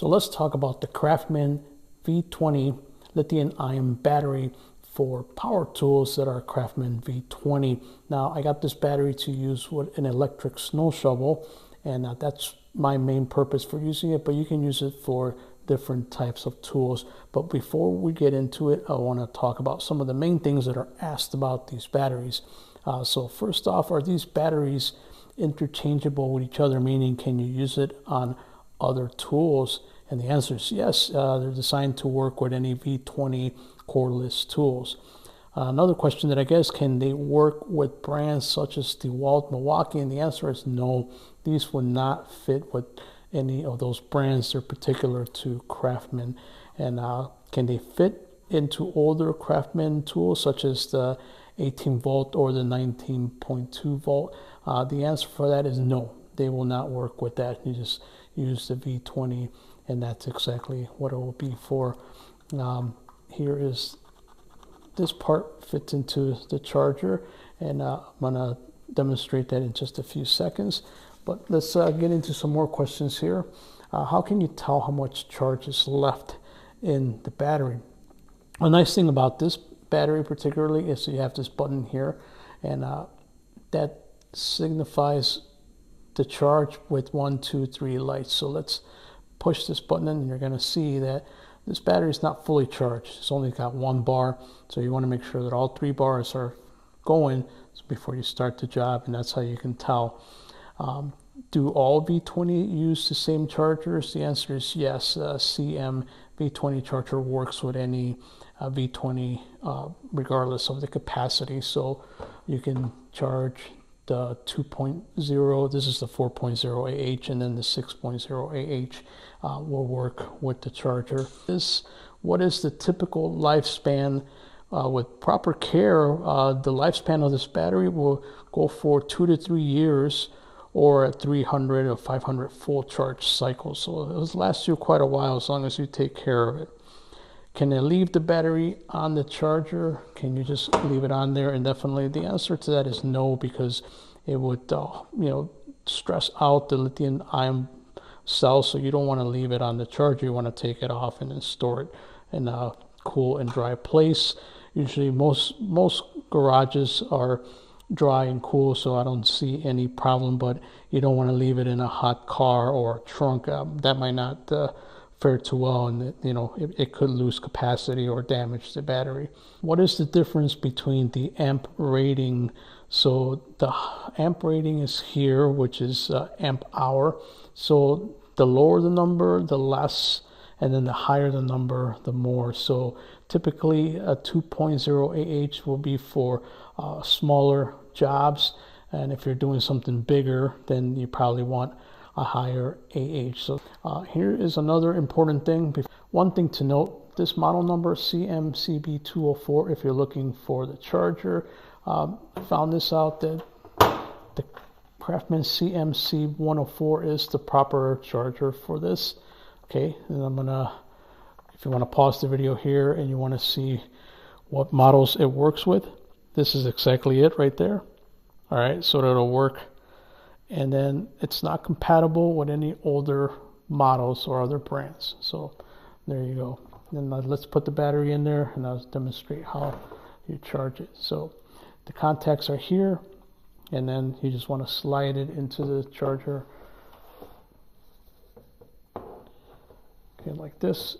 So let's talk about the Craftsman V20 lithium-ion battery for power tools that are Craftsman V20. Now I got this battery to use with an electric snow shovel, and that's my main purpose for using it, but you can use it for different types of tools. But before we get into it, I want to talk about some of the main things that are asked about these batteries. So first off, are these batteries interchangeable with each other, meaning can you use it on other tools? And the answer is yes. They're designed to work with any V20 cordless tools. Another question that I guess, can they work with brands such as DeWalt, Milwaukee? And the answer is no. These would not fit with any of those brands. They're particular to Craftsman. And can they fit into older Craftsman tools such as the 18 volt or the 19.2 volt? The answer for that is no. They will not work with that. You just use the V20, and that's exactly what it will be for. Here is this part fits into the charger, and I'm gonna demonstrate that in just a few seconds. But let's get into some more questions here. How can you tell how much charge is left in the battery? A nice thing about this battery particularly is you have this button here, and that signifies the charge with 1, 2, 3 lights. So let's push this button in, and you're going to see that this battery is not fully charged. It's only got 1 bar, so you want to make sure that all 3 bars are going before you start the job, and that's how you can tell. Do all V20 use the same chargers? The answer is yes. CMCB204 charger works with any V20 regardless of the capacity, so you can charge the 2.0, this is the 4.0 AH, and then the 6.0 AH will work with the charger. What is the typical lifespan? With proper care, the lifespan of this battery will go for 2 to 3 years, or at 300 or 500 full charge cycles. So it will last you quite a while as long as you take care of it. Can I leave the battery on the charger? Can you just leave it on there indefinitely? The answer to that is no, because it would stress out the lithium ion cell. So you don't want to leave it on the charger. You want to take it off and then store it in a cool and dry place. Usually most garages are dry and cool, so I don't see any problem, but you don't want to leave it in a hot car or a trunk. That might not fare too well, and it could lose capacity or damage the battery. What is the difference between the amp rating? So the amp rating is here, which is amp hour. So the lower the number, the less, and then the higher the number, the more. So typically a 2.0 AH will be for smaller jobs, and if you're doing something bigger, then you probably want a higher AH. So here is another important thing. One thing to note, this model number CMCB204, if you're looking for the charger, I found this out that the Craftsman CMCB204 is the proper charger for this. Okay, and I'm gonna, if you want to pause the video here and you want to see what models it works with, this is exactly it right there. All right, so it'll work. And then it's not compatible with any older models or other brands. So there you go. Then let's put the battery in there, and I'll demonstrate how you charge it. So the contacts are here, and then you just want to slide it into the charger. Okay, like this.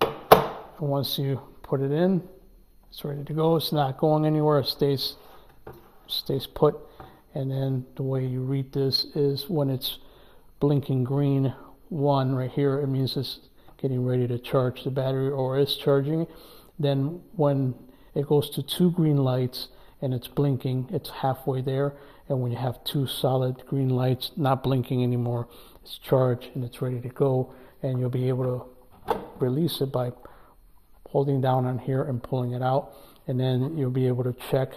And once you put it in, it's ready to go. It's not going anywhere. It stays put. And then the way you read this is when it's blinking green 1 right here, it means it's getting ready to charge the battery or is charging. Then when it goes to 2 green lights and it's blinking, it's halfway there. And when you have 2 solid green lights not blinking anymore, it's charged and it's ready to go. And you'll be able to release it by holding down on here and pulling it out. And then you'll be able to check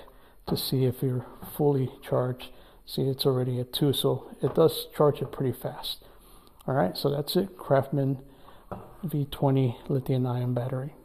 to see if you're fully charged. See, it's already at 2, so it does charge it pretty fast. All right, so that's it. Craftsman V20 lithium-ion battery.